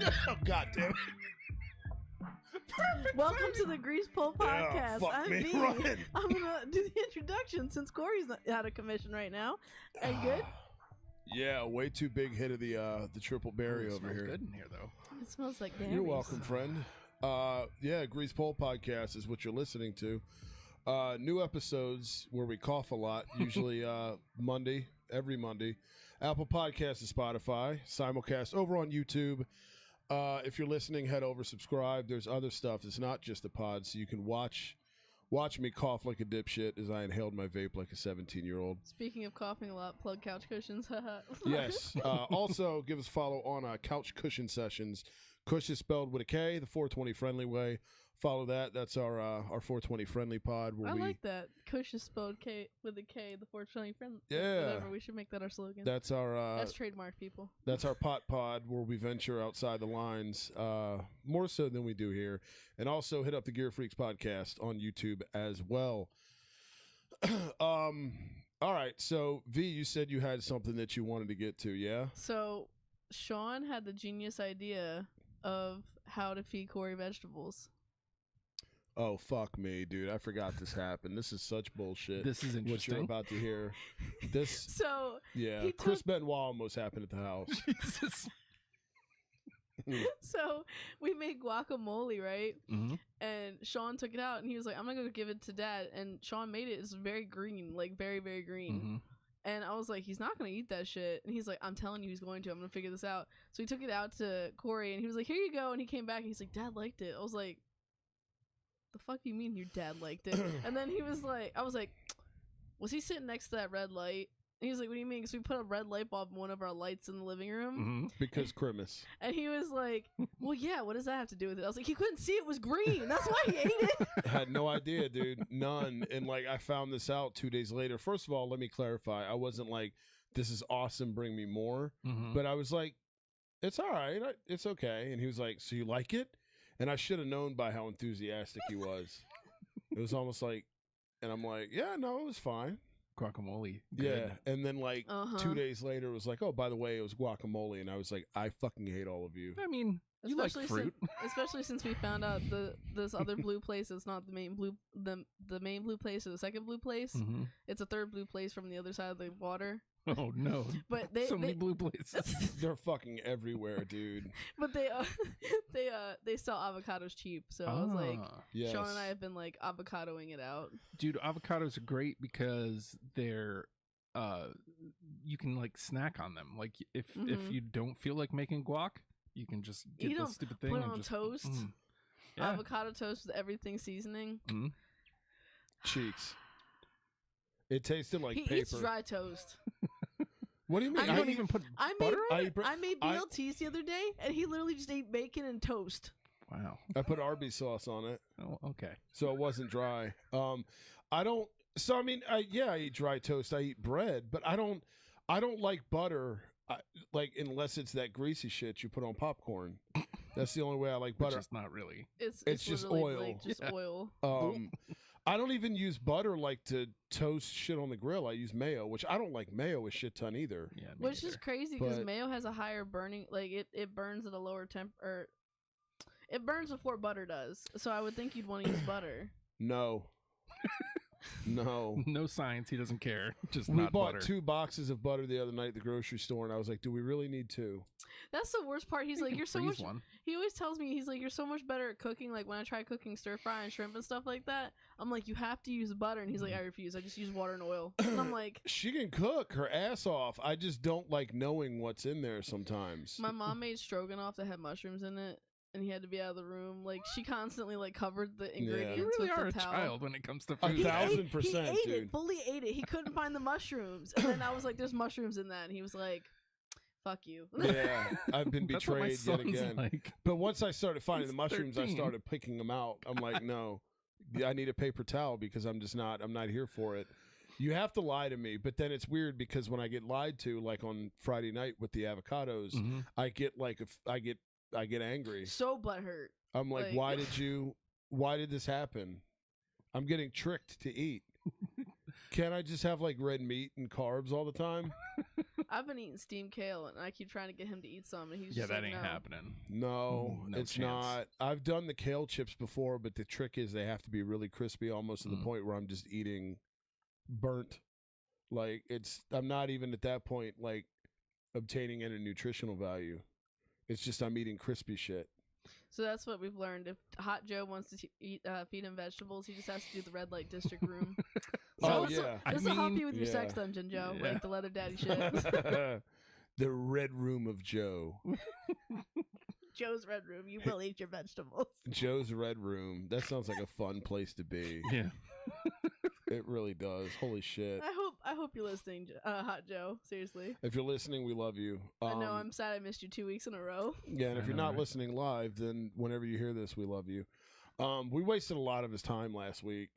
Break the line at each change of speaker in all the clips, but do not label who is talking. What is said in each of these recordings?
Oh, God damn it. Perfect
Welcome
timing.
to the Grease Pole Podcast.
fuck
I'm
me,
V.
Ryan.
I'm gonna do the introduction since Corey's not out of commission right now. Are you good?
Yeah, way too big hit of the triple berry
Ooh, it
over
smells
here.
good in here, though.
It smells like berries.
You're welcome, friend. Yeah, Grease Pole Podcast is what you're listening to. New episodes where we cough a lot, usually Monday, every Monday. Apple Podcasts and Spotify. Simulcast over on YouTube. If you're listening, head over, subscribe. There's other stuff. It's not just the pod, so you can watch me cough like a dipshit as I inhaled my vape like a 17-year-old.
Speaking of coughing a lot, plug couch cushions.
Yes. Also, give us a follow on Couch Cushion Sessions. Cush is spelled with a K, the 420 friendly way. Follow that. That's our 420 friendly pod. Where
I like that. Kush is spelled K with a K, the 420 friendly.
Yeah.
Whatever. We should make that our slogan.
That's our
That's trademark, people.
That's our pod where we venture outside the lines more so than we do here. And also hit up the Gear Freaks podcast on YouTube as well. All right. So V, you said you had something that you wanted to get to, yeah?
So Sean had the genius idea of how to feed Corey vegetables.
Oh, fuck me, dude. I forgot this happened. This is such bullshit.
This is
What you're
interesting.
about to hear. This,
So
yeah.
he
Chris
took-
Benoit almost happened at the house.
Jesus.
so we made guacamole, right?
Mm-hmm.
And Sean took it out and he was like, I'm gonna go give it to Dad. And Sean made it. It's very green, like very, very green.
Mm-hmm.
And I was like, he's not gonna eat that shit. And he's like, I'm telling you, he's going to. I'm gonna figure this out. So he took it out to Corey and he was like, here you go. And he came back and he's like, Dad liked it. I was like, the fuck do you mean your dad liked it? And then he was like, I was like, was he sitting next to that red light? And he was like, what do you mean? Because we put a red light bulb in one of our lights in the living room.
Mm-hmm.
Because Christmas.
And he was like, well, yeah, what does that have to do with it? I was like, he couldn't see it was green. That's why he ate it.
I had no idea, dude. None. And like I found this out 2 days later. First of all, let me clarify. I wasn't like, this is awesome, bring me more.
Mm-hmm.
But I was like, it's all right. It's okay. And he was like, so you like it? And I should have known by how enthusiastic he was. It was almost like, and I'm like, yeah, no, it was fine.
Guacamole.
Yeah.
Good.
And then like
Uh-huh.
2 days later, it was like, oh, by the way, it was guacamole. And I was like, I fucking hate all of you.
I mean, you like fruit.
Especially since we found out this other blue place is not the main blue the main blue place or the second blue place.
Mm-hmm.
It's a third blue place from the other side of the water.
Oh, no.
But
So many blue places.
They're fucking everywhere, dude.
but they sell avocados cheap. So I was like,
Yes.
Sean and I have been like avocadoing it out.
Dude, avocados are great because they're you can like snack on them. Like if
Mhm.
you don't feel like making guac, you can just get
You
the
don't
stupid thing
put it
and
on
just
toast.
Yeah.
Avocado toast with everything seasoning.
Cheeks. It tasted like
He
paper.
eats dry toast.
What do you mean?
You don't even put
I made
butter on
I
it?
eat bre-
I made
I-
BLTs the other day, and he literally just ate bacon and toast.
Wow.
I put Arby's sauce on it,
Oh, okay.
so it wasn't dry. I don't. So I mean, I eat dry toast. I eat bread, but I don't like butter. Like unless it's that greasy shit you put on popcorn. That's the only way I like
Which
butter.
is not really.
It's
just
literally,
oil.
like, just
Yeah.
oil.
I don't even use butter like to toast shit on the grill. I use mayo, which I don't like mayo a shit ton either.
Yeah. me
Which is
neither.
crazy because
But-
mayo has a higher burning, like it burns at a lower temp, or it burns before butter does. So I would think you'd want to use butter.
No. No.
No science. He doesn't care. Just
We
not
bought
butter.
2 boxes of butter the other night at the grocery store, and I was like, do we really need 2?
That's the worst part. He's
You
like,
can
you're so
freeze
much.
one.
He always tells me, he's like, you're so much better at cooking. Like when I try cooking stir fry and shrimp and stuff like that, I'm like, you have to use butter, and he's like, I refuse. I just use water and oil. And I'm like,
She can cook her ass off. I just don't like knowing what's in there sometimes.
my mom made stroganoff that had mushrooms in it, and he had to be out of the room. Like she constantly like covered the ingredients
You really
with
are
the
a
towel.
child when it comes to
A
food.
He
thousand-
ate-
1000%,
he ate
dude.
it, fully ate it. He couldn't find the mushrooms, and then I was like, "There's mushrooms in that," and he was like, "Fuck you."
Yeah, I've been
That's what my
betrayed yet
son's
again.
like.
But once I started finding
He's
the mushrooms,
13.
I started picking them out. I'm like, no, I need a paper towel because I'm not here for it. You have to lie to me, but then it's weird because when I get lied to, like on Friday night with the avocados,
Mhm.
I get like I get angry.
So butthurt.
I'm like,
Like-
why did this happen? I'm getting tricked to eat. Can't I just have like red meat and carbs all the time?
I've been eating steamed kale, and I keep trying to get him to eat some, and he's
Yeah,
just
that
like,
ain't
no.
happening.
No,
No
it's
chance.
not. I've done the kale chips before, but the trick is they have to be really crispy, almost to the point where I'm just eating burnt. Like I'm not even at that point like obtaining any nutritional value. It's just I'm eating crispy shit.
So that's what we've learned. If Hot Joe wants to feed him vegetables, he just has to do the red light district room.
Oh,
this
yeah.
This will help you with your
Yeah.
sex dungeon, Joe.
Yeah.
Like the leather daddy shit.
The red room of Joe.
Joe's red room. You will eat your vegetables.
Joe's red room. That sounds like a fun place to be.
Yeah.
It really does. Holy shit.
I hope you're listening, Hot Joe. Seriously.
If you're listening, we love you.
I know. I'm sad I missed you 2 weeks in a row.
Yeah, and if
I
you're
know,
not
right?
listening live, then whenever you hear this, we love you. We wasted a lot of his time last week.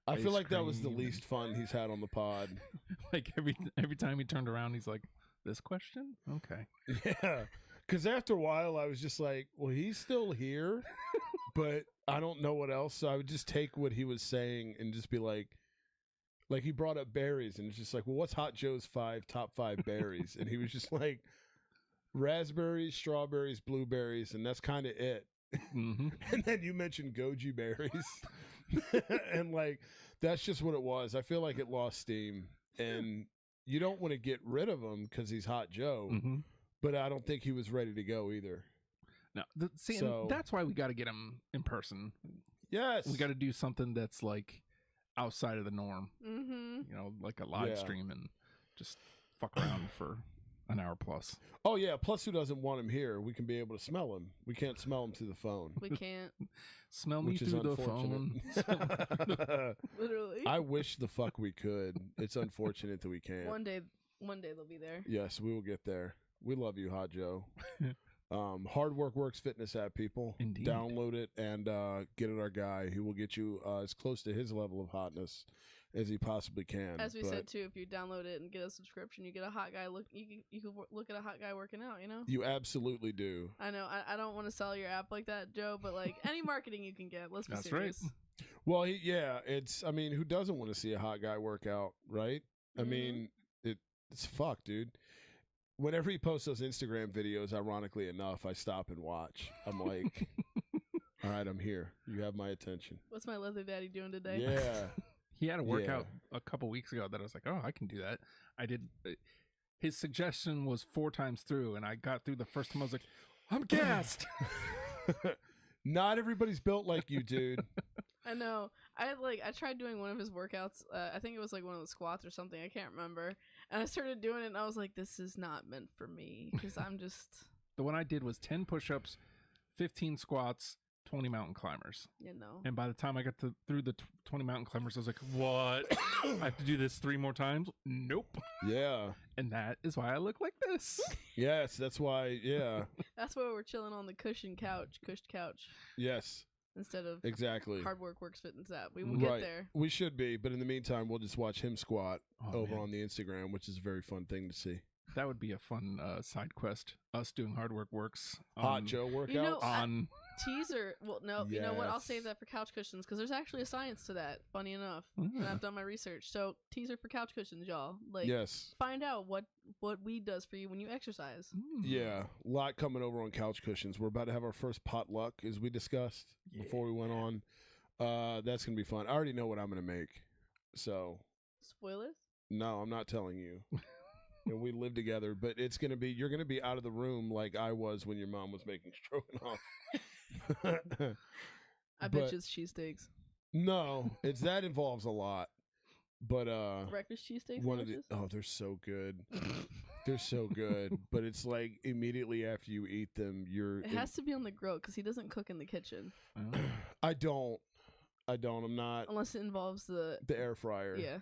I feel
Ice
like that was the
cream
least fun he's had on the pod.
Like every time he turned around, he's like, "This question? Okay."
Yeah. Because after a while, I was just like, well, he's still here, but I don't know what else. So I would just take what he was saying and just be like he brought up berries. And it's just like, well, what's Hot Joe's top five berries? And he was just like, raspberries, strawberries, blueberries. And that's kind of it.
Mm-hmm.
And then you mentioned goji berries. And like, that's just what it was. I feel like it lost steam. And you don't want to get rid of him because he's Hot Joe.
Mm-hmm.
But I don't think he was ready to go either.
No, and that's why we got to get him in person.
Yes.
We got to do something that's like outside of the norm.
Mm-hmm.
You know, like a live stream and just fuck around for an hour plus.
Oh, yeah. Plus, who doesn't want him here? We can be able to smell him. We can't smell him through the phone.
We can't.
Smell me
Which is
through the phone.
unfortunate.
Literally.
I wish the fuck we could. It's unfortunate that we can't.
One day they'll be there.
Yes, we will get there. We love you, Hot Joe. Hard Work Works Fitness app, people.
Indeed.
Download it and get it our guy. He will get you as close to his level of hotness as he possibly can.
As we said too, if you download it and get a subscription, you get a hot guy look. You can look at a hot guy working out. You know.
You absolutely do.
I know. I don't want to sell your app like that, Joe, but like any marketing you can get. Let's be
That's
serious.
right.
Well, it's. I mean, who doesn't want to see a hot guy work out, right? I
Mhm.
mean, it's fuck, dude. Whenever he posts those Instagram videos, ironically enough, I stop and watch. I'm like, all right, I'm here. You have my attention.
What's my leather daddy doing today?
Yeah.
He had a workout a couple weeks ago that I was like, oh, I can do that. I did. His suggestion was 4 times through, and I got through the first time. I was like, I'm gassed.
Not everybody's built like you, dude.
I know. I tried doing one of his workouts. I think it was like one of the squats or something. I can't remember. And I started doing it, and I was like, "This is not meant for me," because I'm just.
The one I did was 10 push-ups, 15 squats, 20 mountain climbers.
You know.
And by the time I got through the 20 mountain climbers, I was like, "What? I have to do this 3 more times?" Nope.
Yeah.
And that is why I look like this.
Yes, that's why. Yeah.
That's why we're chilling on the cushed couch,
Yes.
instead of
Exactly.
Hard Work Works Fitness app. We will get there.
We should be, but in the meantime, we'll just watch him squat over
man.
on the Instagram, which is a very fun thing to see.
That would be a fun side quest. Us doing Hard Work Works.
Hot Joe workout.
You know,
on
teaser. Well, no, you know what? I'll
Yes.
save that for couch cushions because there's actually a science to that. Funny enough, and I've done my research. So teaser for couch cushions, y'all. Like,
Yes.
find out what weed does for you when you exercise.
Yeah, a lot coming over on couch cushions. We're about to have our first potluck, as we discussed before we went on. That's gonna be fun. I already know what I'm gonna make, so
Spoilers.
no, I'm not telling you. And we live together, but you're gonna be out of the room like I was when your mom was making stroganoff.
I bet you it's cheesesteaks.
No, that involves a lot. But
Breakfast cheesesteaks.
one of the they're so good. They're so good, but it's like immediately after you eat them,
It has to be on the grill because he doesn't cook in the kitchen
I don't. I'm not.
unless it involves the
The air fryer.
yeah.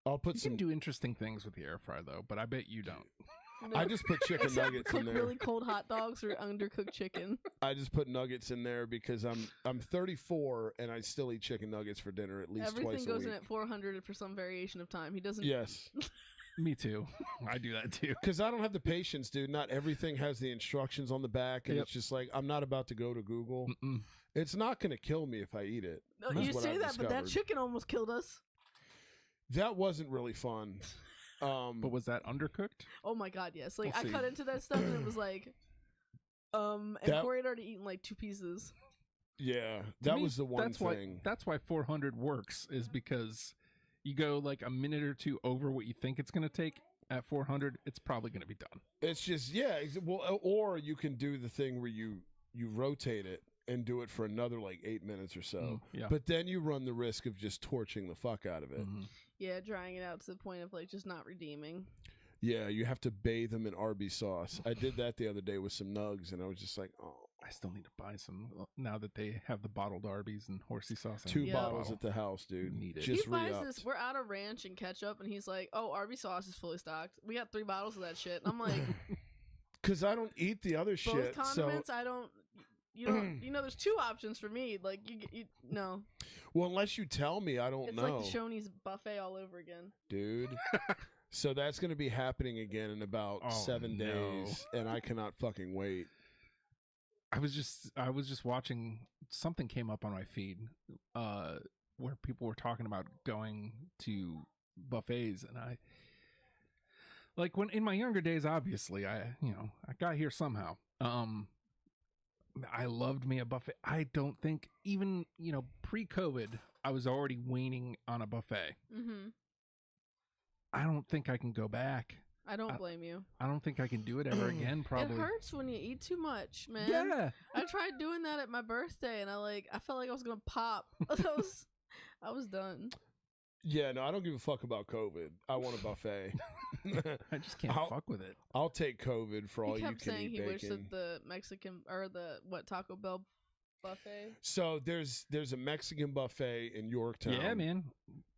I'll put
You
some.
can do interesting things with the air fryer though, but I bet you don't.
No.
I just put chicken
Except
nuggets
cook
in there.
really cold hot dogs or undercooked chicken.
I just put nuggets in there because I'm 34 and I still eat chicken nuggets for dinner at least
Everything
twice a
goes
week.
in at 400 for some variation of time. He doesn't.
Yes,
Me too. I do that too.
because I don't have the patience, dude. Not everything has the instructions on the back, and it's just like I'm not about to go to Google.
Mm-mm.
It's not going to kill me if I eat it.
No,
That's
you
what
say
I've
that, but that
discovered.
chicken almost killed us.
That wasn't really fun.
But was that undercooked?
Oh my god, yes. Like
We'll
I
see.
cut into that stuff and it was like, and Corey had already eaten like 2 pieces.
Yeah,
To
that
me,
was the one
that's
thing.
That's why 400 works, is because you go like a minute or two over what you think it's going to take. At 400, it's probably going to be done.
It's just well, or you can do the thing where you rotate it and do it for another like 8 minutes or so.
Yeah.
But then you run the risk of just torching the fuck out of it.
Mhm.
Yeah, drying it out to the point of like just not redeeming.
Yeah, you have to bathe them in Arby's sauce. I did that the other day with some nugs, and I was just like, oh.
I still need to buy some now that they have the bottled Arby's and horsey sauce.
2
Yeah.
bottles at the house, dude.
Need it.
Just
He buys
re-upped.
this. We're out of ranch and ketchup, and he's like, "Oh, Arby's sauce is fully stocked. We got 3 bottles of that shit." And I'm like,
Because I don't eat the other
both
shit.
condiments. I don't. You don't. You know, there's 2 options for me. Like you no.
Well, unless you tell me, I don't
It's
know,
like the Shoney's buffet all over again.
dude. So that's going to be happening again in about
Oh,
7
no.
days, and I cannot fucking wait.
I was just watching, something came up on my feed where people were talking about going to buffets, and I like, when in my younger days, obviously I got here somehow. I loved me a buffet. I don't think even, pre-COVID I was already weaning on a buffet.
Mm-hmm.
I don't think I can go back.
I don't blame you.
I don't think I can do it ever again, probably.
It hurts when you eat too much, man.
Yeah.
I tried doing that at my birthday, and I felt like I was gonna pop. I was done.
Yeah, no, I don't give a fuck about COVID. I want a buffet.
I just can't fuck with it.
I'll take COVID for all
He
you
kept
can
saying
eat
he
bacon.
wished that the Mexican or the Taco Bell buffet.
So there's a Mexican buffet in Yorktown.
Yeah, man.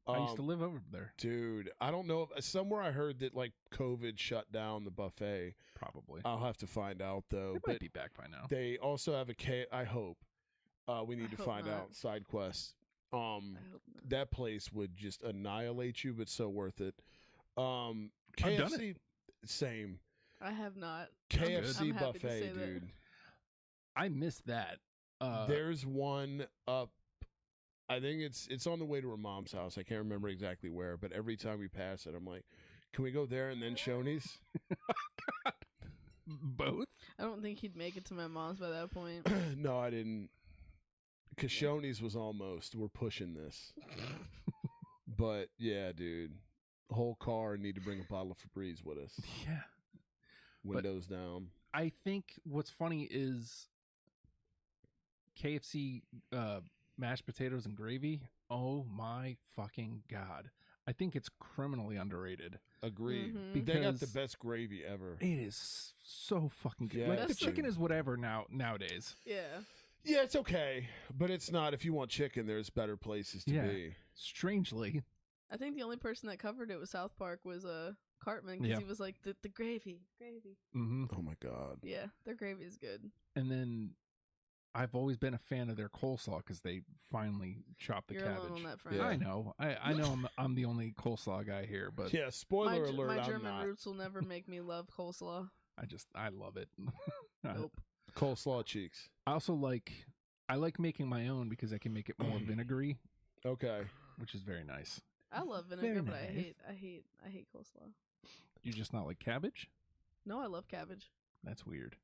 I used to live over there.
Dude, I don't know. Somewhere I heard that like COVID shut down the buffet.
Probably.
I'll have to find out though.
It might be back by now.
They also have I hope. We need to
hope
find
not.
out. Side quest.
I hope not.
That place would just annihilate you, but so worth it.
I've
KFC,
done it.
same.
I have not.
KFC
I'm happy to
buffet,
say that.
dude.
I miss that.
There's one up. I think it's on the way to her mom's house. I can't remember exactly where, but every time we pass it, I'm like, "Can we go there and then Shoney's?"
Both?
I don't think he'd make it to my mom's by that point.
No, I didn't. Because Shoney's was almost. We're pushing this. But yeah, dude, whole car need to bring a bottle of Febreze with us.
Yeah.
Windows down.
I think what's funny is KFC mashed potatoes and gravy. Oh my fucking God. I think it's criminally underrated.
Agreed.
Mhm.
They got the
Because
best gravy ever.
it is so fucking good.
Yeah,
Like, the
that's
chicken
true.
is whatever nowadays.
Yeah.
Yeah, it's okay, but it's not. If you want chicken, there's better places to
Yeah.
be.
Strangely.
I think the only person that covered it with South Park was Cartman, because
Yeah.
he was like the gravy.
Mm-hmm.
Oh my God.
Yeah, their gravy is good.
And then I've always been a fan of their coleslaw because they finally chopped the
You're
cabbage.
alone on that front.
Yeah.
I know. I know I'm the only coleslaw guy here, but
Yeah, spoiler
my
alert,
my
I'm
German
not.
roots will never make me love coleslaw.
I love it.
Nope.
Coleslaw cheeks.
I also like making my own because I can make it more vinegary,
Okay.
which is very nice.
I love
Very
vinegar, but
nice.
I hate coleslaw.
You just not like cabbage?
No, I love cabbage.
That's weird.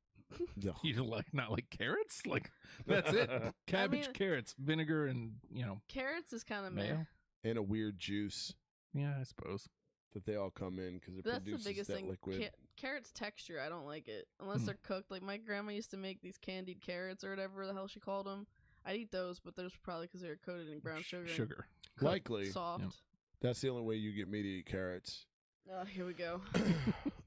No.
You not like carrots? Like that's it. Cabbage,
mean-
carrots, vinegar, and
Carrots is kind of meh.
mayo.
And a weird juice
Yeah, I suppose.
that they all come in because it
That's the
produces
biggest
that
thing.
liquid.
Carrots texture, I don't like it unless
Hmm.
they're cooked. Like my grandma used to make these candied carrots or whatever the hell she called them. I'd eat those, but those probably because they were coated in brown sugar. and
Sugar.
cooked
Likely.
soft.
Yep.
That's the only way you get me to eat carrots.
Oh, here we go.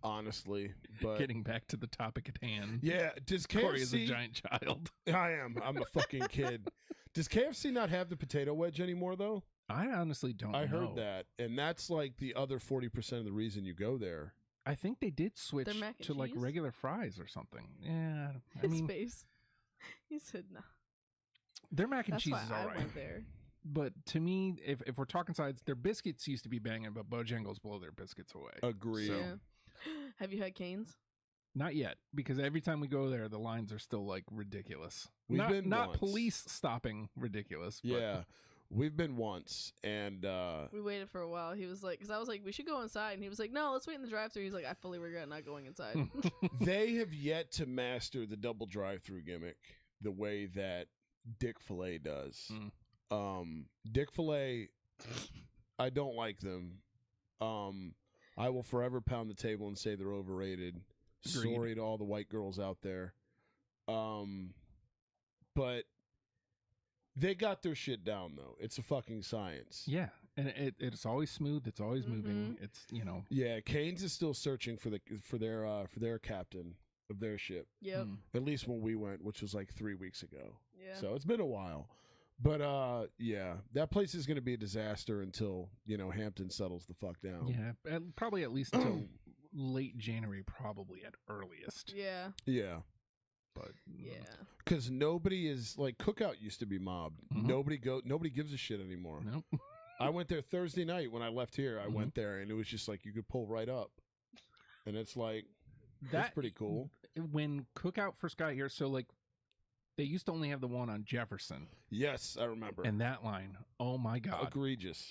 Honestly. But
Getting back to the topic at hand.
yeah, does
Corey is a
KFC
giant child.
I am. I'm a fucking kid. Does KFC not have the potato wedge anymore though?
I honestly don't know.
I heard that. And that's like the other 40% of the reason you go there.
I think they did switch
Their mac and
to like
cheese?
regular fries or something. Yeah, I
His
mean
face. He said no.
their mac and
That's
cheese
why
is
I
all right.
went there.
But to me, if we're talking sides, their biscuits used to be banging, but Bojangles blow their biscuits away.
Agreed.
So-
Yeah. Have you had Cane's?
Not yet, because every time we go there, the lines are still like ridiculous.
We've
not
been
not
once.
police stopping ridiculous. But
Yeah. We've been once, and
we waited for a while. He was like, because I was like, we should go inside, and he was like, no, let's wait in the drive-thru. He's like, I fully regret not going inside.
they have yet to master the double drive-through gimmick the way that Dick Filet does. Dick Filet, I don't like them. I will forever pound the table and say they're overrated.
Agreed.
Sorry to all the white girls out there. But they got their shit down, though. It's a fucking science.
Yeah, and it's always smooth. It's always moving. It's, you know.
Yeah, Canes is still searching for their captain of their ship.
Yep.
At least when we went, which was like 3 weeks ago.
Yeah.
So it's been a while. But yeah, that place is going to be a disaster until, Hampton settles the fuck down.
Yeah, and probably at least until late January, probably at earliest.
Yeah.
Yeah.
But
yeah.
Because nobody is like Cookout used to be mobbed. Nobody gives a shit anymore.
Nope.
I went there Thursday night when I left here. I went there and it was just like you could pull right up, and it's like that's pretty cool.
When Cookout first got here, so like they used to only have the one on Jefferson.
Yes, I remember.
And that line, oh my god,
egregious.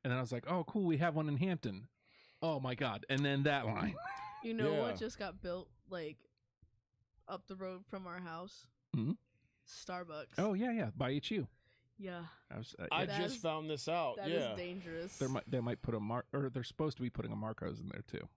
And then I was like, oh cool, we have one in Hampton. Oh my god, and then that line.
You know what just got built like up the road from our house? Starbucks.
Oh yeah, by HU.
Yeah.
I just found this out.
That is dangerous.
They might put or they're supposed to be putting a Marco's in there too.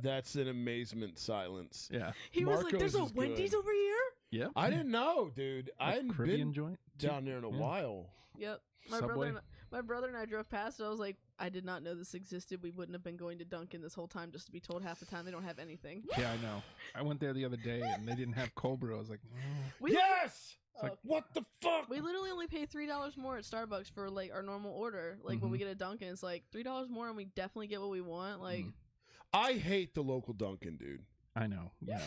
That's an amazement silence.
Yeah.
He was like, "There's a Wendy's over here."
Yeah.
I didn't know, dude. I hadn't
Caribbean
been
joint
down there in a while.
Yep.
Subway.
My brother and I drove past it. I was like, I did not know this existed. We wouldn't have been going to Dunkin' this whole time just to be told half the time they don't have anything.
Yeah, I know. I went there the other day and they didn't have cold brew. I was like,
yes. Like, what the fuck?
We literally only pay $3 more at Starbucks for like our normal order. Like when we get a Dunkin', it's like $3 more, and we definitely get what we want. Like,
I hate the local Dunkin', dude.
I know. Yeah.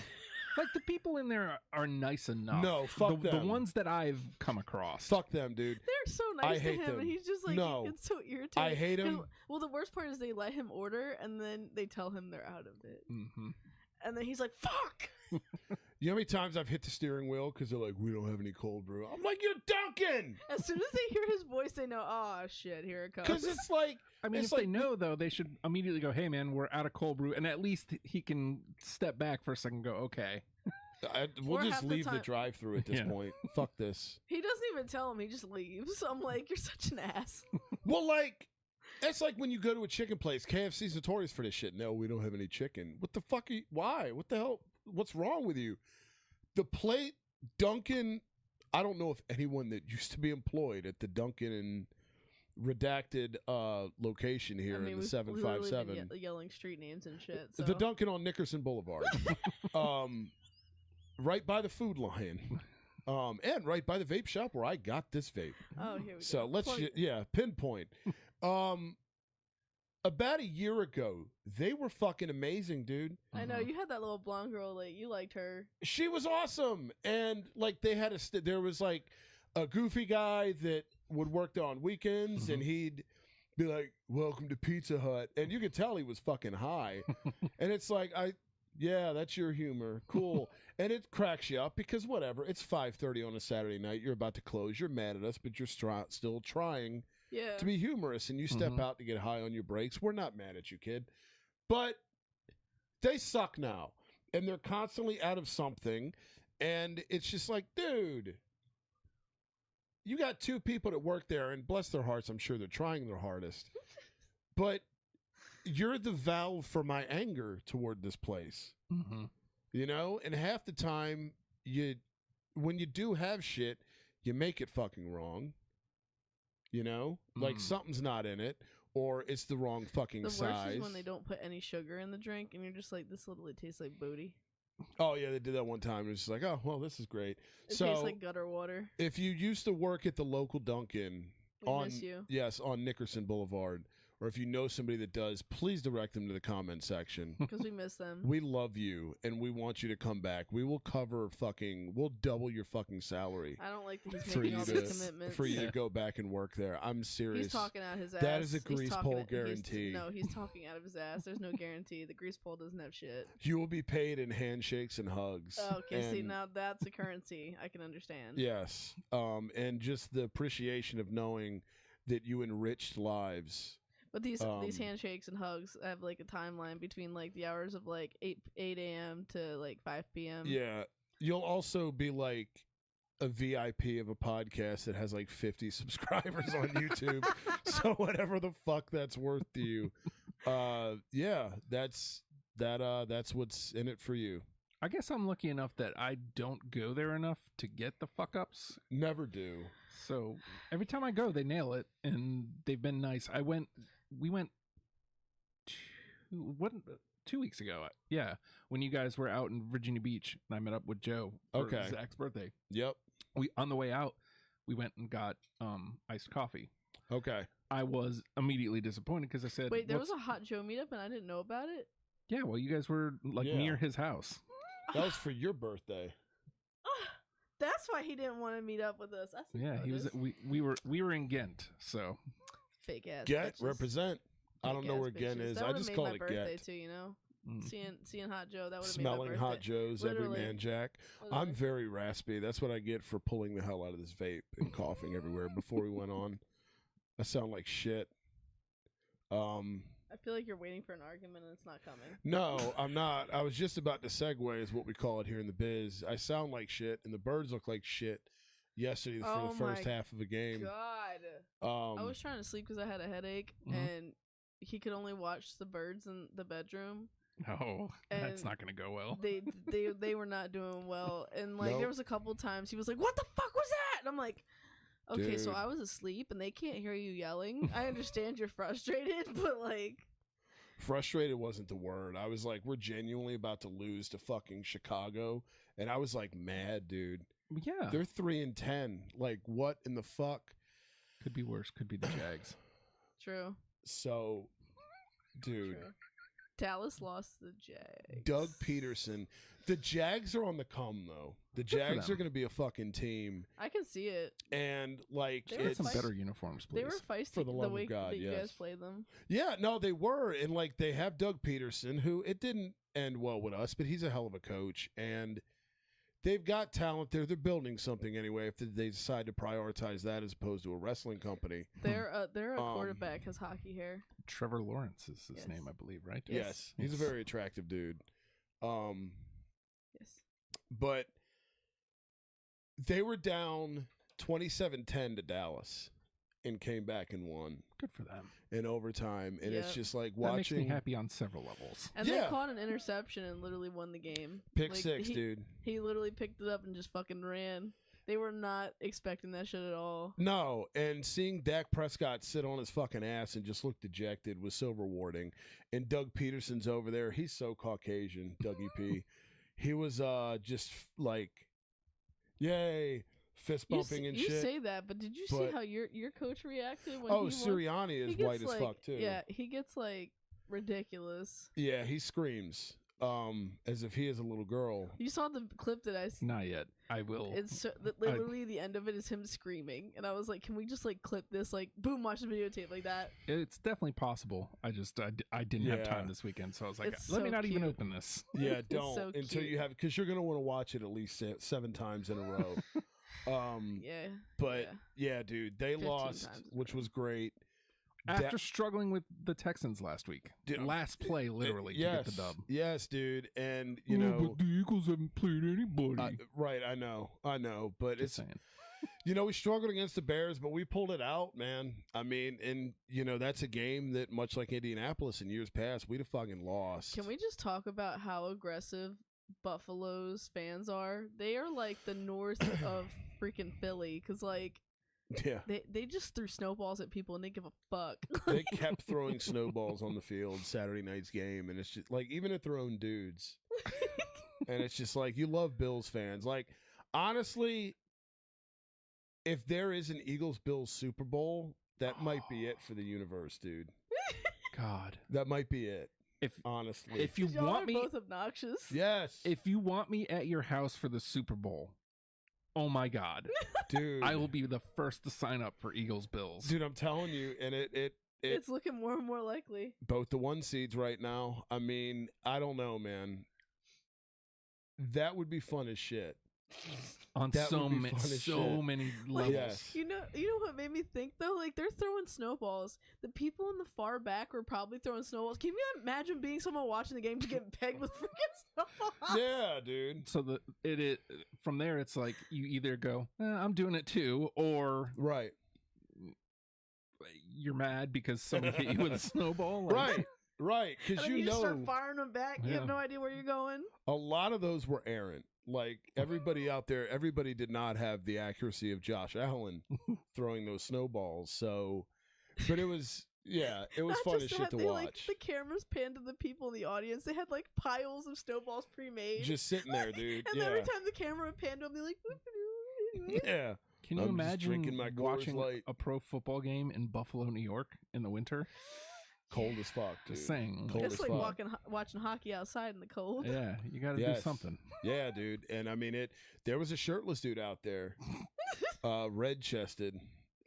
Like the people in there are nice enough.
No, fuck them.
The ones that I've come across.
Fuck them, dude.
They're so nice
I
to
hate
him,
them.
and he's just like, it's so irritating.
I hate him.
Well, the worst part is they let him order, and then they tell him they're out of it. And then he's like, fuck!
You know how many times I've hit the steering wheel because they're like, we don't have any cold brew. I'm like, you're Dunkin'!
As soon as they hear his voice, they know, oh, shit, here it comes.
Because it's like...
I mean, if they know, though, they should immediately go, hey, man, we're out of cold brew. And at least he can step back for a second and go, okay.
We'll just leave the drive-thru at this point. Fuck this.
He doesn't even tell him. He just leaves. I'm like, you're such an ass.
Well, like, it's like when you go to a chicken place. KFC's notorious for this shit. No, we don't have any chicken. What the fuck? Why? What the hell? What's wrong with you? The plate, Dunkin', I don't know if anyone that used to be employed at the Dunkin' and redacted location here in the 757.
Yelling street names and shit. So.
The Dunkin' on Nickerson Boulevard. Right by the Food Lion. And right by the vape shop where I got this vape.
Oh, here we go.
So let's pinpoint. About a year ago, they were fucking amazing, dude.
I know, you had that little blonde girl, like, you liked her.
She was awesome. And like they had there was like a goofy guy that would work on weekends and he'd be like, welcome to Pizza Hut. And you could tell he was fucking high. And it's like, yeah, that's your humor. Cool. And it cracks you up because whatever. It's 5:30 on a Saturday night. You're about to close. You're mad at us, but you're still trying to be humorous. And you step out to get high on your brakes. We're not mad at you, kid. But they suck now. And they're constantly out of something. And it's just like, dude, you got two people that work there. And bless their hearts, I'm sure they're trying their hardest. But you're the valve for my anger toward this place. You know, and half the time when you do have shit, you make it fucking wrong. You know, like something's not in it, or it's the wrong fucking size.
The worst is when they don't put any sugar in the drink, and you're just like, this literally tastes like booty.
Oh yeah, they did that one time. It was just like, oh well, this is great.
It tastes like gutter water.
If you used to work at the local Dunkin'
miss you.
on Nickerson Boulevard, or if you know somebody that does, please direct them to the comment section.
Because we miss them.
We love you, and we want you to come back. We will we'll double your fucking salary
I don't like that he's
for
making
you
all
to
these commitments.
for you to go back and work there. I'm serious.
He's talking out his ass.
That is a
He's
grease
talking
pole
it-
guarantee.
No, he's talking out of his ass. There's no guarantee. The grease pole doesn't have shit.
You will be paid in handshakes and hugs.
Okay, see,
And-
now that's a currency. I can understand.
Yes. And just the appreciation of knowing that you enriched lives.
But these handshakes and hugs have like a timeline between like the hours of like 8 a.m. to like 5 p.m.
Yeah. You'll also be like a VIP of a podcast that has like 50 subscribers on YouTube. So whatever the fuck that's worth to you. Yeah, that's what's in it for you.
I guess I'm lucky enough that I don't go there enough to get the fuck ups.
Never do.
So every time I go, they nail it, and they've been nice. We went 2 weeks ago. Yeah, when you guys were out in Virginia Beach, and I met up with Joe for Zach's birthday.
Yep.
On the way out, we went and got iced coffee.
Okay.
I was immediately disappointed because I said,
Wait, there was a Hot Joe meetup and I didn't know about it?
Yeah, well, you guys were like near his house.
That was for your birthday.
That's why he didn't want to meet up with us.
He was. We were in Ghent, so
fake ass.
Get
bitches.
represent. I don't know where
Fake-ass
Ghent
bitches.
is.
That
I
would've
just
made
call
my
it
birthday
Get.
too. You know,
Mm.
seeing Hot Joe. That would have
Smelling
made my
Hot
birthday.
Joes,
Literally.
every man jack.
Literally.
I'm very raspy. That's what I get for pulling the hell out of this vape and coughing everywhere before we went on. I sound like shit.
I feel like you're waiting for an argument and it's not coming.
No, I'm not. I was just about to segue, is what we call it here in the biz. I sound like shit, and the birds look like shit yesterday for the first half of the game.
God. I was trying to sleep because I had a headache, and he could only watch the birds in the bedroom.
Oh,
And
that's not gonna go well.
They were not doing well, and like
Nope.
there was a couple times he was like, "What the fuck was that?" And I'm like, "Okay, so
Dude.
I was asleep and they can't hear you yelling. I understand you're frustrated, but like."
Frustrated wasn't the word. I was like, we're genuinely about to lose to fucking Chicago, and I was like mad, dude.
Yeah,
They're 3-10. Like, what in the fuck?
could be worse. Could be the Jags.
True.
So, dude,
True. Dallas lost the Jags.
Doug Peterson. The Jags are on the come, though. The Jags
them.
are going to be a fucking team,
I can see it.
and like
They
Get
were
it's
some
fight-
better uniforms, please.
They were feisty
For the love of
week
God,
that you
yes.
guys played them.
yeah, no, they were, and like they have Doug Peterson, who it didn't end well with us, but he's a hell of a coach, and they've got talent there. They're building something anyway. If they decide to prioritize that as opposed to a wrestling company,
Their quarterback has hockey hair.
Trevor Lawrence is his
Yes.
name, I believe, right?
yes, he's a very attractive dude.
Yes.
But they were down 27-10 to Dallas and came back and won
Good for them.
in overtime. And it's
Yep.
just like
That makes me
watching
happy on several levels.
And
Yeah.
they caught an interception and literally won the game.
pick
Like,
six,
he,
dude.
He literally picked it up and just fucking ran. They were not expecting that shit at all.
No, and seeing Dak Prescott sit on his fucking ass and just look dejected was so rewarding. And Doug Peterson's over there. He's so Caucasian, Dougie P. He was just like, yay, fist bumping and
you
shit.
say that, but did you see
But-
how your coach reacted when
Oh,
he won?
Sirianni is
He gets,
white as
like-
fuck too.
Yeah, he gets like ridiculous.
Yeah, he screams as if he is a little girl.
You saw the clip that I s-
Not yet. I will.
It's literally the end of it is him screaming, and I was like, "Can we just like clip this? Like, boom, watch the videotape like that."
It's definitely possible. I didn't have
Yeah.
time this weekend, so I was like,
It's
let me
so
not even
cute.
open this.
Yeah,
It's
don't
so
until
cute.
you have, because you're gonna want to watch it at least 7 times in a row.
Yeah,
But
yeah.
yeah, dude, they
15
lost,
times in a
which
row.
was great.
After struggling with the Texans last week,
Dude,
last play literally to
yes,
get the dub.
yes, dude, and you know,
but the Eagles haven't played anybody.
right? I know, but
Just saying.
we struggled against the Bears, but we pulled it out, man. I mean, and that's a game that, much like Indianapolis in years past, we'd have fucking lost.
Can we just talk about how aggressive Buffalo's fans are? They are like the north of freaking Philly, because like
Yeah,
they just threw snowballs at people and they give a fuck.
they kept throwing snowballs on the field Saturday night's game, and it's just like, even at their own dudes. And it's just like, you love Bills fans. Like, honestly, if there is an Eagles-Bills Super Bowl, that might be it for the universe, dude.
God.
That might be it.
If
honestly,
if you
y'all
want
are
me,
both obnoxious.
yes,
if you want me at your house for the Super Bowl, oh my God,
dude,
I will be the first to sign up for Eagles Bills.
dude, I'm telling you, and
It's looking more and more likely.
both the 1 seeds right now. I mean, I don't know, man. That would be fun as shit.
On
That
so
would be fun as shit.
many
Like,
levels.
Yes.
You know what made me think though? Like they're throwing snowballs. The people in the far back were probably throwing snowballs. Can you imagine being someone watching the game to get pegged with freaking snowballs?
Yeah, dude.
So it from there, it's like you either go, I'm doing it too, or
Right.
you're mad because someone hit you with a snowball. Like,
Right. Right.
And
Because
then
you
just start
know,
firing them back. You
Yeah.
have no idea where you're going.
a lot of those were errant. Like everybody out there, everybody did not have the accuracy of Josh Allen throwing those snowballs. So, but it was, yeah, it was
Not
fun as
just
shit
that,
to
they,
watch.
Like, the cameras panned to the people in the audience. They had like piles of snowballs pre-made.
Just sitting there, dude.
And
Yeah.
every time the camera panned them, they're like,
Yeah.
Can you
I'm just drinking
imagine
my Coors
watching
Light.
a pro football game in Buffalo, New York in the winter?
Cold as fuck, dude.
Just saying.
Cold
it's
as
like
fuck.
watching hockey outside in the cold.
Yeah, you got to do
Yes.
something.
Yeah, dude. And I mean, there was a shirtless dude out there, red chested.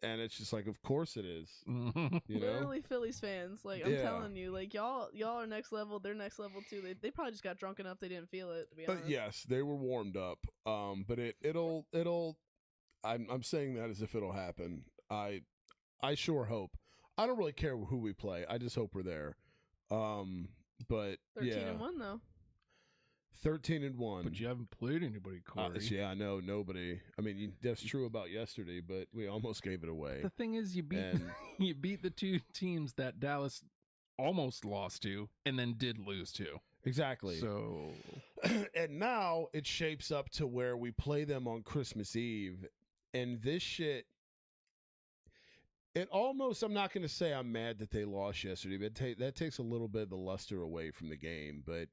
And it's just like, of course it is. You know?
Literally Phillies fans. Like, I'm
Yeah.
telling you, like, y'all are next level. They're next level too. They probably just got drunk enough they didn't feel it, to be honest.
Yes, they were warmed up. But it'll. I'm saying that as if it'll happen. I sure hope. I don't really care who we play. I just hope we're there. But
13-1 though.
13-1.
But you haven't played anybody, Corey.
Yeah, I know nobody. I mean, that's true about yesterday, but we almost gave it away.
The thing is, you beat
And-
you beat the two teams that Dallas almost lost to, and then did lose to.
Exactly.
So,
And now it shapes up to where we play them on Christmas Eve, and this shit. It almost, I'm not going to say I'm mad that they lost yesterday, but that takes a little bit of the luster away from the game. But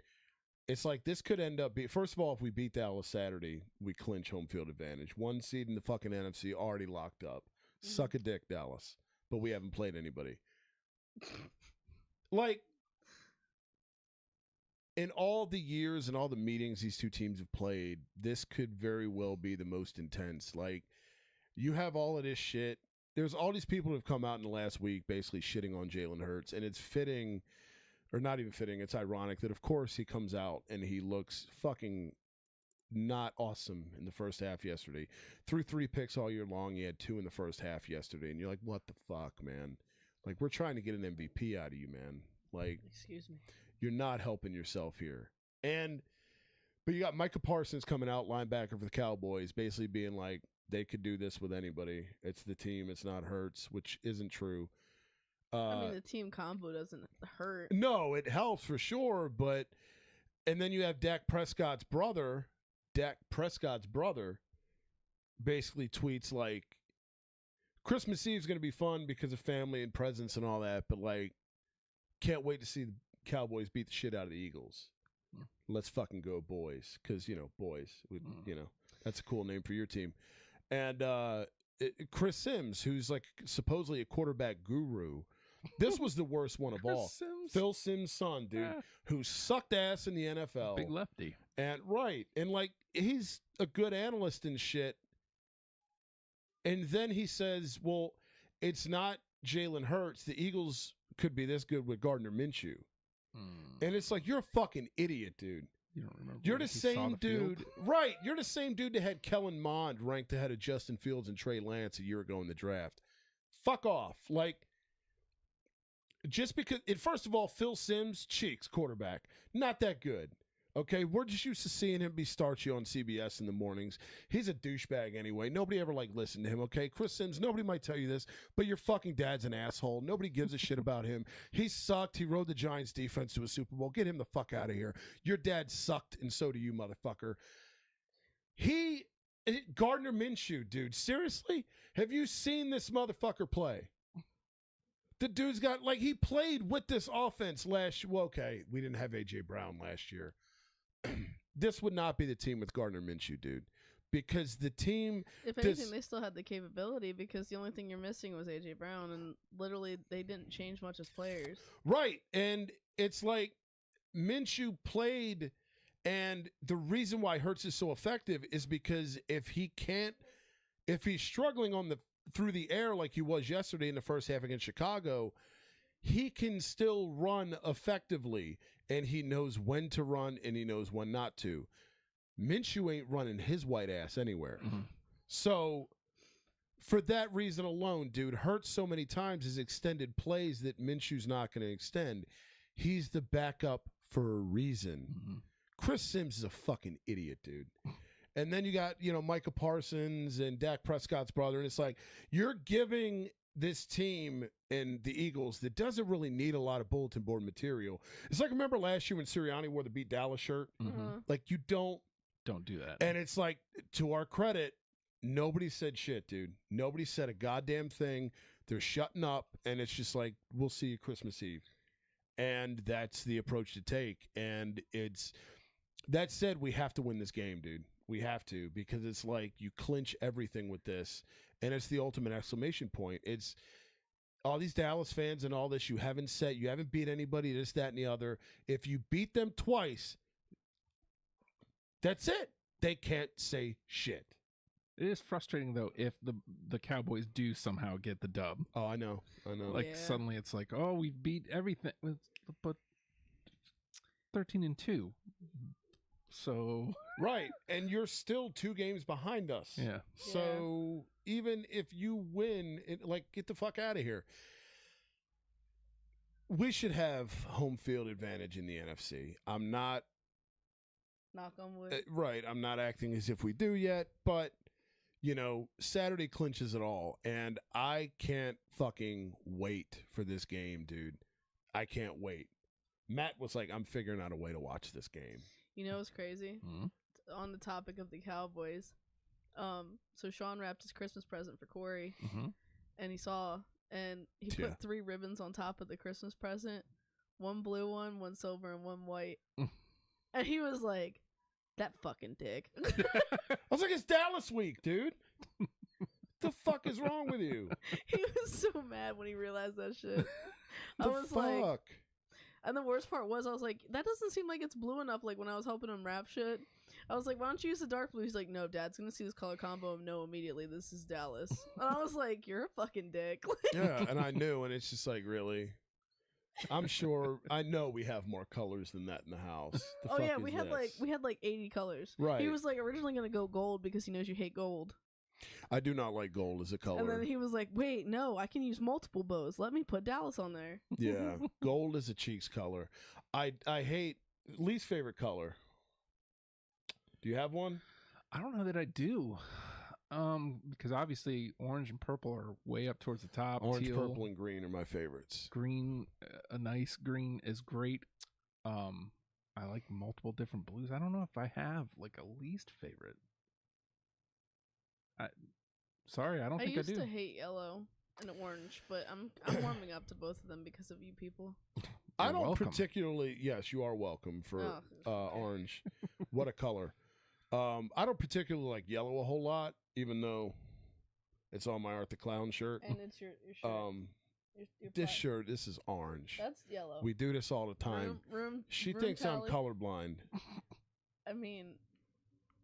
it's like this could end up being, first of all, if we beat Dallas Saturday, we clinch home field advantage. 1 seed in the fucking NFC already locked up. Suck a dick, Dallas. But we haven't played anybody. Like, in all the years and all the meetings these two teams have played, this could very well be the most intense. Like, you have all of this shit. There's all these people who have come out in the last week basically shitting on Jalen Hurts, and it's fitting, or not even fitting, it's ironic that, of course, he comes out and he looks fucking not awesome in the first half yesterday. Threw 3 picks all year long. He had 2 in the first half yesterday, and you're like, what the fuck, man? Like, we're trying to get an MVP out of you, man. Like,
Excuse me.
you're not helping yourself here. But you got Micah Parsons coming out, linebacker for the Cowboys, basically being like, they could do this with anybody. It's the team. It's not Hurts, which isn't true.
I mean, the team combo doesn't hurt.
No, it helps for sure. But, and then you have Dak Prescott's brother, basically tweets like, Christmas Eve is going to be fun because of family and presents and all that. But like, can't wait to see the Cowboys beat the shit out of the Eagles. Let's fucking go, boys. Because, boys, that's a cool name for your team. And Chris Sims, who's like supposedly a quarterback guru. This was the worst one of all.
Sims?
Phil Sims' son, dude, who sucked ass in the NFL.
Big lefty.
And like, he's a good analyst and shit. And then he says, well, it's not Jalen Hurts. The Eagles could be this good with Gardner Minshew. And it's like, you're a fucking idiot, dude.
You don't remember?
You're
when
the
he saw
same
the field?
dude. Right. You're the same dude that had Kellen Mond ranked ahead of Justin Fields and Trey Lance a year ago in the draft. Fuck off. Like, just because, first of all, Phil Sims, cheeks, quarterback, not that good. Okay, we're just used to seeing him be starchy on CBS in the mornings. He's a douchebag anyway. Nobody ever listened to him, okay? Chris Sims, nobody might tell you this, but your fucking dad's an asshole. Nobody gives a shit about him. He sucked. He rode the Giants defense to a Super Bowl. Get him the fuck out of here. Your dad sucked, and so do you, motherfucker. Gardner Minshew, dude, seriously? Have you seen this motherfucker play? The dude's got, he played with this offense last year. Well, okay, we didn't have A.J. Brown last year. This would not be the team with Gardner Minshew, dude. because the team.
If anything, they still had the capability because the only thing you're missing was A.J. Brown, and literally they didn't change much as players.
Right, and it's like Minshew played, and the reason why Hurts is so effective is because if he's struggling through the air like he was yesterday in the first half against Chicago, he can still run effectively, and he knows when to run and he knows when not to. Minshew ain't running his white ass anywhere.
Mm-hmm.
So for that reason alone, dude, Hurts so many times is extended plays that Minshew's not going to extend. He's the backup for a reason.
Mm-hmm.
Chris Sims is a fucking idiot, dude. And then you got, Micah Parsons and Dak Prescott's brother, and it's like you're giving this team and the Eagles that doesn't really need a lot of bulletin board material. It's like, remember last year when Sirianni wore the Beat Dallas shirt?
Mm-hmm.
Like, you don't
do that.
And it's like, to our credit, nobody said shit, dude. Nobody said a goddamn thing. They're shutting up, and it's just like, we'll see you Christmas Eve. And that's the approach to take. And that said, we have to win this game, dude. We have to, because it's like you clinch everything with this, and it's the ultimate exclamation point. It's all these Dallas fans and all this. You haven't beat anybody, this, that, and the other. If you beat them twice, that's it. They can't say shit.
It is frustrating though if the Cowboys do somehow get the dub.
Oh, I know.
Like suddenly it's like, oh, we've beat everything, but 13-2. So
right, and you're still 2 games behind us.
Yeah.
So even if you win, get the fuck out of here. We should have home field advantage in the NFC. I'm not.
Knock on wood.
Right, I'm not acting as if we do yet, but Saturday clinches it all, and I can't fucking wait for this game, dude. I can't wait. Matt was like, I'm figuring out a way to watch this game.
You know what's crazy?
Mm-hmm.
On the topic of the Cowboys, so Sean wrapped his Christmas present for Corey, and he put 3 ribbons on top of the Christmas present, 1 blue one, 1 silver, and 1 white. And he was like, that fucking dick.
I was like, it's Dallas week, dude. The fuck is wrong with you?
He was so mad when he realized that shit. I was
fuck?
like, and the worst part was, I was like, that doesn't seem like it's blue enough. Like when I was helping him wrap shit, I was like, why don't you use the dark blue? He's like, no, Dad's gonna see this color combo and know immediately this is Dallas. And I was like, you're a fucking dick.
Yeah, and I knew, and it's just like, really? I'm sure. I know we have more colors than that in the house.
We had like 80 colors.
Right.
He was like originally gonna go gold because he knows you hate gold.
I do not like gold as a color.
And then he was like, wait, no, I can use multiple bows. Let me put Dallas on there.
Yeah, gold is a cheeks color. I hate least favorite color. Do you have one?
I don't know that I do. Because obviously orange and purple are way up towards the top.
Orange,
Teal,
purple, and green are my favorites.
Green, a nice green is great. I like multiple different blues. I don't know if I have like a least favorite. Sorry, I don't think I do.
I used to hate yellow and orange, but I'm warming up to both of them because of you people.
I don't particularly. Yes, you are welcome for orange. What a color. I don't particularly like yellow a whole lot, even though it's on my Art the Clown shirt.
And it's your shirt.
This is orange.
That's yellow.
We do this all the time. She thinks I'm colorblind.
I mean,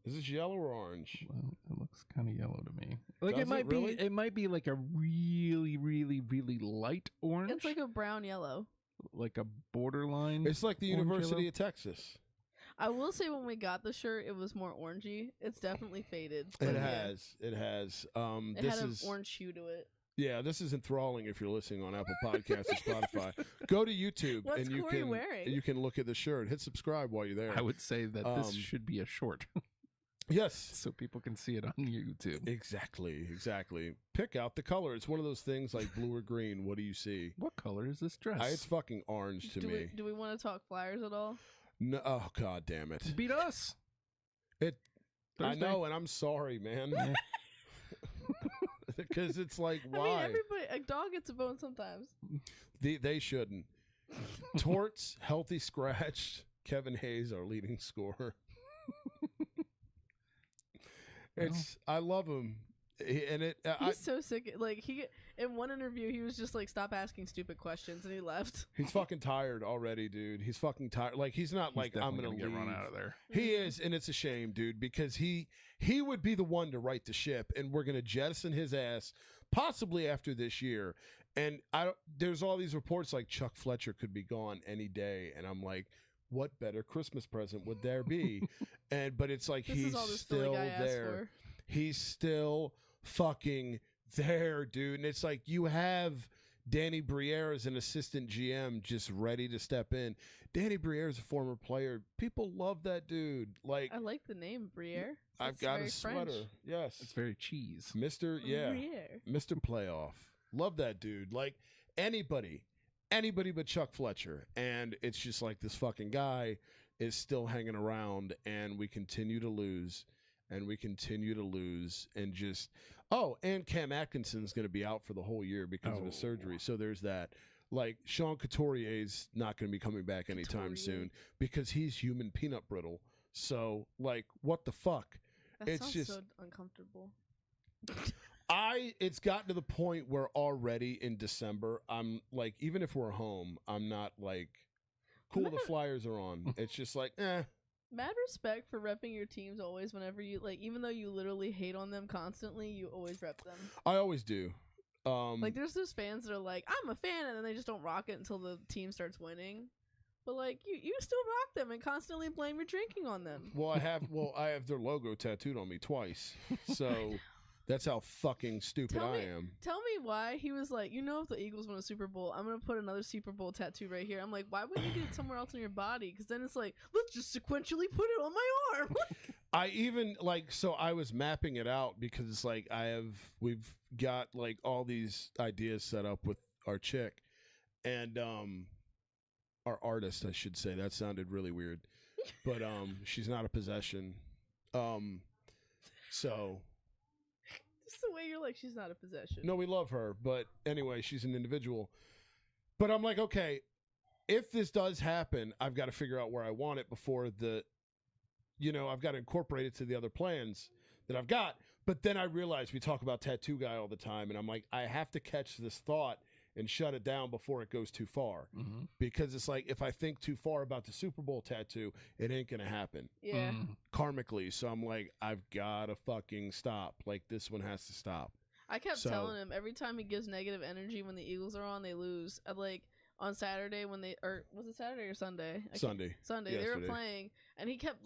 is this yellow or orange?
Well, it looks kind of yellow to me. Like
Does
it might
really?
be. It might be like a really, really, really light orange.
It's like a brown yellow.
Like a borderline.
It's like the University of Texas.
I will say when we got the shirt, it was more orangey. It's definitely faded.
It has. It has.
It
this
had an
is
orange hue to it.
Yeah, this is enthralling if you're listening on Apple Podcasts or Spotify. Go to YouTube and you
Corey
can
wearing?
You can look at the shirt. Hit subscribe while you're there.
I would say that this should be a short.
Yes.
So people can see it on YouTube.
Exactly. Pick out the color. It's one of those things like blue or green. What do you see?
What color is this dress?
It's fucking orange to me.
Do we want to talk Flyers at all?
No, oh, God damn it.
Beat us.
I know, and I'm sorry, man. Because it's like, why?
I mean, everybody, a dog gets a bone sometimes.
They shouldn't. Torts, healthy scratched. Kevin Hayes, our leading scorer. I love him.
He's so sick. Like in one interview, he was just like, "Stop asking stupid questions," and he left.
He's fucking tired already, dude. He's fucking tired. Like he's not like I'm gonna
get
leave.
run out of there.
He is, and it's a shame, dude, because he would be the one to right the ship, and we're gonna jettison his ass possibly after this year. And there's all these reports like Chuck Fletcher could be gone any day, and I'm like, what better Christmas present would there be? But it's like he's still there. He's still fucking there, dude. And it's like you have Danny Briere as an assistant GM just ready to step in. Danny Briere is a former player. People love that dude. Like,
I like the name Briere.
I've got a sweater.
French.
Yes.
It's very cheese.
Mr. Playoff. Love that dude. Like anybody but Chuck Fletcher. And it's just like this fucking guy is still hanging around, and we continue to lose. And just and Cam Atkinson's going to be out for the whole year because of his surgery. So there's that. Like Sean Couturier's not going to be coming back anytime soon because he's human peanut brittle. So like, what the fuck?
That sounds just so uncomfortable.
It's gotten to the point where already in December, I'm like, even if we're home, I'm not like, cool, the Flyers are on. It's just like,
Mad respect for repping your teams always whenever you, like, even though you literally hate on them constantly, you always rep them.
I always do.
Like, there's those fans that are like, I'm a fan, and then they just don't rock it until the team starts winning. But, like, you still rock them and constantly blame your drinking on them.
Well, I have their logo tattooed on me twice. So that's how fucking stupid I am.
Tell me why he was like, if the Eagles win a Super Bowl, I'm going to put another Super Bowl tattoo right here. I'm like, why wouldn't you do it somewhere else on your body? Because then it's like, let's just sequentially put it on my arm.
I even, like, so I was mapping it out because it's like we've got, like, all these ideas set up with our chick. And, our artist, I should say. That sounded really weird. But, she's not a possession. So...
Just the way you're like, she's not a possession.
No, we love her, but anyway, she's an individual. But I'm like, okay, if this does happen, I've got to figure out where I want it before I've got to incorporate it to the other plans that I've got. But then I realized we talk about Tattoo Guy all the time, and I'm like, I have to catch this thought and shut it down before it goes too far. Mm-hmm. Because it's like, if I think too far about the Super Bowl tattoo, it ain't going to happen.
Yeah.
Karmically. So I'm like, I've got to fucking stop. Like, this one has to stop.
I kept telling him every time he gives negative energy when the Eagles are on, they lose. Like, on Saturday was it Saturday or Sunday?
Sunday.
Yesterday. They were playing, and he kept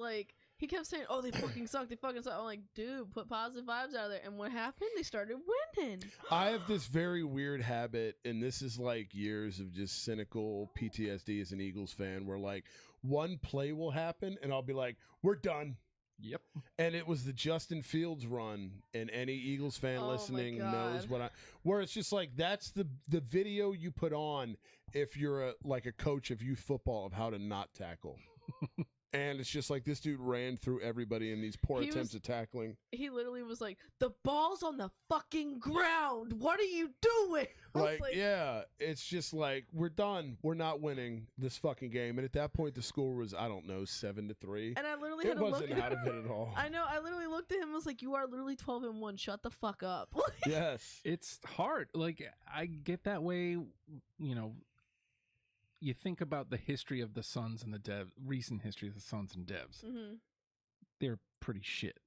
saying, oh, they fucking suck. I'm like, dude, put positive vibes out of there. And what happened? They started winning.
I have this very weird habit, and this is like years of just cynical PTSD as an Eagles fan, where like one play will happen, and I'll be like, we're done.
Yep.
And it was the Justin Fields run, and any Eagles fan listening knows where it's just like, that's the video you put on if you're a coach of youth football of how to not tackle. And it's just like, this dude ran through everybody in these poor attempts at tackling.
He literally was like, the ball's on the fucking ground. What are you doing?
Like, yeah, it's just like, we're done. We're not winning this fucking game. And at that point, the score was, I don't know, 7-3.
And I literally had to look at him.
It wasn't out of it at all.
I know. I literally looked at him and was like, you are literally 12-1. Shut the fuck up.
Yes.
It's hard. Like, I get that way, you think about the history of the Suns and the Devs, recent history of the Suns and Devs. Mm-hmm. They're pretty shit.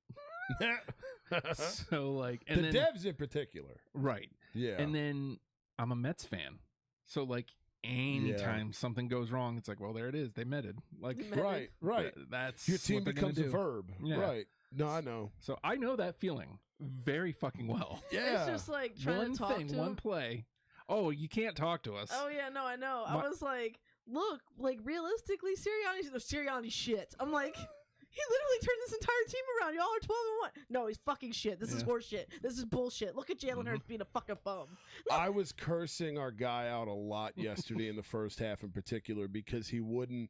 So, like, and
the Devs in particular.
Right.
Yeah.
And then I'm a Mets fan. So, like, anytime something goes wrong, it's like, well, there it is. They meted. Like,
right.
That's
your team becomes a verb. Yeah. Right. No, I know.
So I know that feeling very fucking well.
Yeah. It's just like trying to talk to him.
One play. Oh, you can't talk to us.
Oh, yeah, no, I know. I was like, look, like, realistically, Sirianni's shit. I'm like, he literally turned this entire team around. Y'all are 12-1. No, he's fucking shit. This is horse shit. This is bullshit. Look at Jalen Hurts being a fucking bum.
I was cursing our guy out a lot yesterday in the first half in particular because he wouldn't.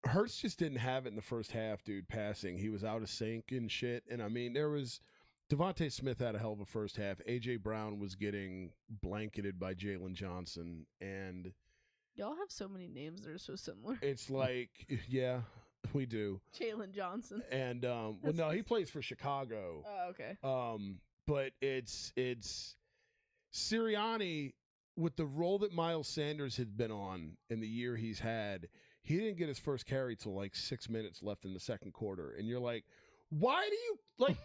Hurts just didn't have it in the first half, dude, passing. He was out of sync and shit. And, I mean, there was. Devontae Smith had a hell of a first half. A.J. Brown was getting blanketed by Jalen Johnson. And
y'all have so many names that are so similar.
It's like, yeah. We do.
Jalen Johnson.
And well, no, he plays for Chicago.
Oh, okay.
But it's Sirianni, with the role that Miles Sanders had been on in the year he's had, he didn't get his first carry till like 6 minutes left in the second quarter. And you're like, why do you like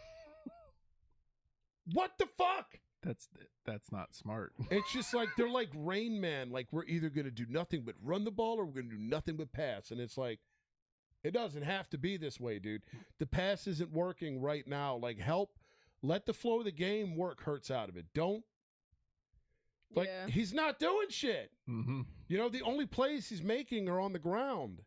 what the fuck?
That's not smart.
It's just like they're like Rain Man, like we're either gonna do nothing but run the ball or we're gonna do nothing but pass. And it's like, it doesn't have to be this way, dude. The pass isn't working right now. Like, let the flow of the game work. Hurts out of it. Don't. Like, he's not doing shit.
Mm-hmm.
You know, the only plays he's making are on the ground.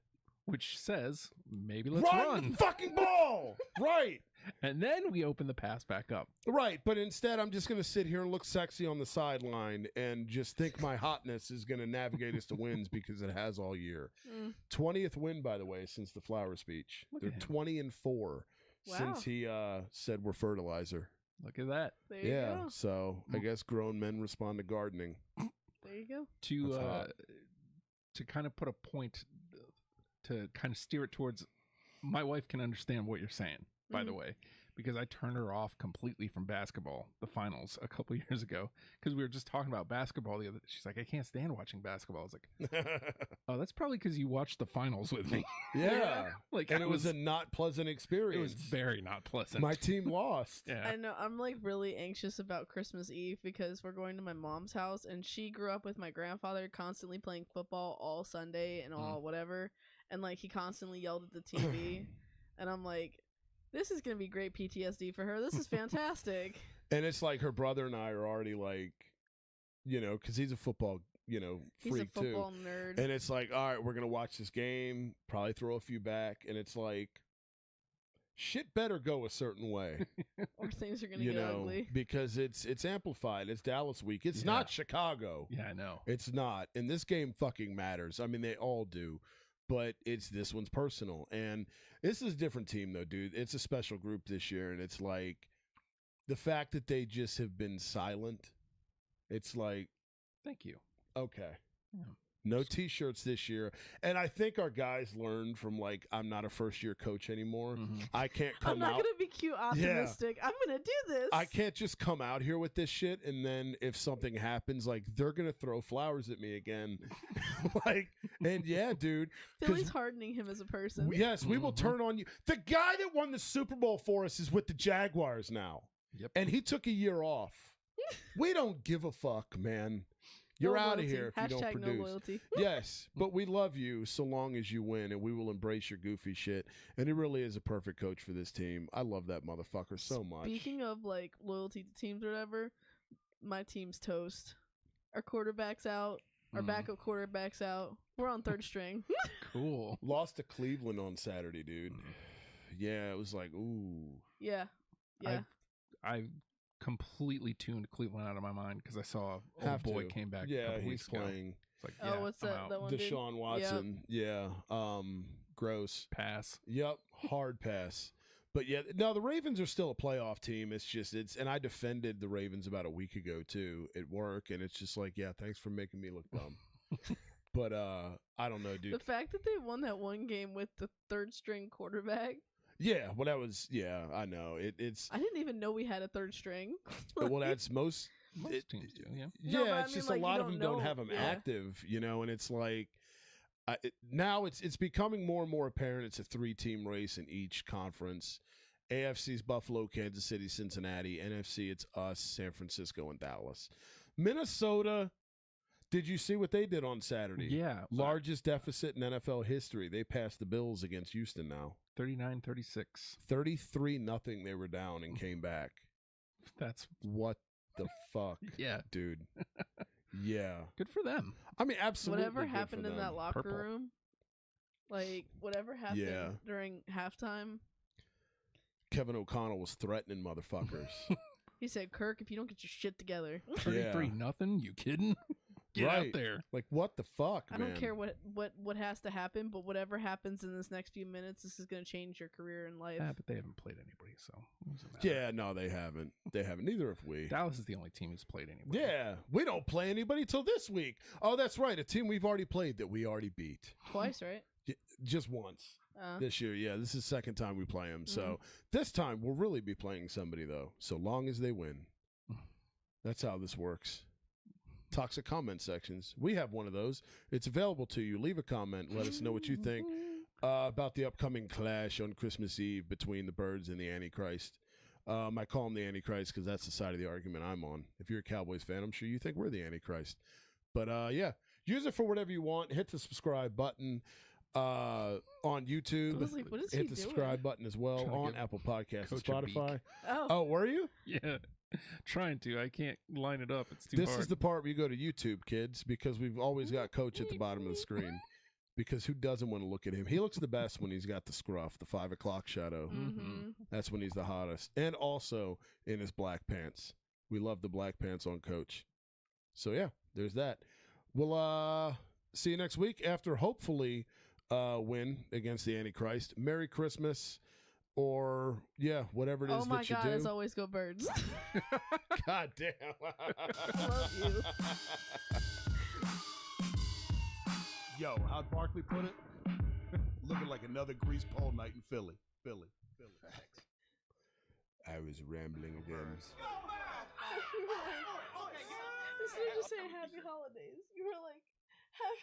Which says, maybe let's run.
The fucking ball! Right.
And then we open the pass back up.
Right, but instead I'm just going to sit here and look sexy on the sideline and just think my hotness is going to navigate us to wins because it has all year. 20th win, by the way, since the flower speech. They're 20-4 since he said we're fertilizer.
Look at that.
There you go.
So I guess grown men respond to gardening.
There you go.
To kind of put a point, to kind of steer it towards, my wife can understand what you're saying, by the way, because I turned her off completely from basketball, the finals, a couple years ago, because we were just talking about basketball the other. She's like, I can't stand watching basketball. I was like, oh, that's probably because you watched the finals with me.
Yeah.
Like,
and it was a not pleasant experience.
It was very not pleasant.
My team lost.
Yeah.
I know. I'm like really anxious about Christmas Eve because we're going to my mom's house, and she grew up with my grandfather constantly playing football all Sunday and all whatever, and like he constantly yelled at the TV, and I'm like, this is going to be great PTSD for her. This is fantastic.
And it's like her brother and I are already like, you know, because he's a football, you know, freak
He's a football
too.
nerd.
And it's like, all right, we're going to watch this game, probably throw a few back. And it's like, shit better go a certain way.
Or things are going to get ugly.
Because it's amplified. It's Dallas week. It's not Chicago.
Yeah, I know.
It's not. And this game fucking matters. I mean, they all do. But this one's personal. And this is a different team, though, dude. It's a special group this year. And it's like the fact that they just have been silent. It's like,
thank you.
Okay.
Yeah.
No T-shirts this year. And I think our guys learned from, like, I'm not a first-year coach anymore. I can't come out.
I'm not going to be cute optimistic. I'm going to do this.
I can't just come out here with this shit, and then if something happens, like, they're going to throw flowers at me again. Like, and yeah, dude.
Philly's hardening him as a person.
Yes, we will turn on you. The guy that won the Super Bowl for us is with the Jaguars now.
Yep.
And he took a year off. We don't give a fuck, man. You're out of here if you don't produce.
No loyalty.
Yes, but we love you so long as you win, and we will embrace your goofy shit. And he really is a perfect coach for this team. I love that motherfucker so much.
Speaking of like loyalty to teams or whatever, my team's toast. Our quarterback's out. Our backup quarterback's out. We're on third string.
Cool.
Lost to Cleveland on Saturday, dude. Yeah, it was like, ooh.
Yeah.
I completely tuned Cleveland out of my mind because I saw old boy came back.
Yeah,
a couple
he's
weeks ago.
playing.
It's like,
what's that one?
Deshaun Watson. Yep. Yeah. Gross.
Pass.
Yep. Hard pass. But yeah, no, the Ravens are still a playoff team. And I defended the Ravens about a week ago too at work, and it's just like, yeah, thanks for making me look dumb. But I don't know, dude.
The fact that they won that one game with the third string quarterback.
Yeah, well, that was I know it's.
I didn't even know we had a third string.
Well, that's most
teams do. Yeah.
No,
Yeah, it's just
like,
a lot of them don't have them active, you know, and it's like now it's becoming more and more apparent. It's a 3-team race in each conference. AFC's Buffalo, Kansas City, Cincinnati. NFC, it's us, San Francisco, and Dallas. Minnesota. Did you see what they did on Saturday?
Yeah.
Largest deficit in NFL history. They passed the Bills against Houston now.
39-36.
33-0 they were down and came back.
That's
what the fuck.
Yeah.
Dude. Yeah.
Good for them.
I mean, absolutely.
Whatever happened in that locker
Purple.
room, like whatever happened during halftime.
Kevin O'Connell was threatening motherfuckers.
He said, Kirk, if you don't get your shit together.
33-0? You kidding? Get out there.
Like, what the fuck,
I don't care what has to happen, but whatever happens in this next few minutes, this is going to change your career in life.
But they haven't played anybody, so it doesn't matter.
Yeah, no, they haven't. They haven't. Neither have we.
Dallas is the only team who's played anybody.
Yeah, we don't play anybody till this week. Oh, that's right. A team we've already played that we already beat.
Twice, right?
Just once this year. Yeah, this is the second time we play them. So this time we'll really be playing somebody, though, so long as they win. That's how this works. Toxic comment sections. We have one of those. It's available to you. Leave a comment. Let us know what you think about the upcoming clash on Christmas Eve between the Birds and the Antichrist. I call them the Antichrist because that's the side of the argument I'm on. If you're a Cowboys fan, I'm sure you think we're the Antichrist. But, yeah, use it for whatever you want. Hit the subscribe button on YouTube.
I was like, what is
Hit
he
the
doing?
subscribe button as well
Trying to
on
give
Apple Podcasts and
Coach a beak.
Spotify.
Oh,
Were you?
Yeah. Trying to. I can't line it up. It's too
This
hard.
is the part where you go to YouTube, kids, because we've always got Coach at the bottom of the screen. Because who doesn't want to look at him? He looks the best when he's got the scruff, the 5 o'clock shadow. That's when he's the hottest. And also in his black pants. We love the black pants on Coach. So, yeah, there's that. We'll see you next week after hopefully win against the Antichrist. Merry Christmas. Or, yeah, whatever it is
oh my
that you
God,
do.
as always, go Birds.
God damn.
I love you.
Yo, how'd Barkley put it? Looking like another grease pole night in Philly. Facts.
I was rambling again.
Instead of just saying happy holidays, you were like, happy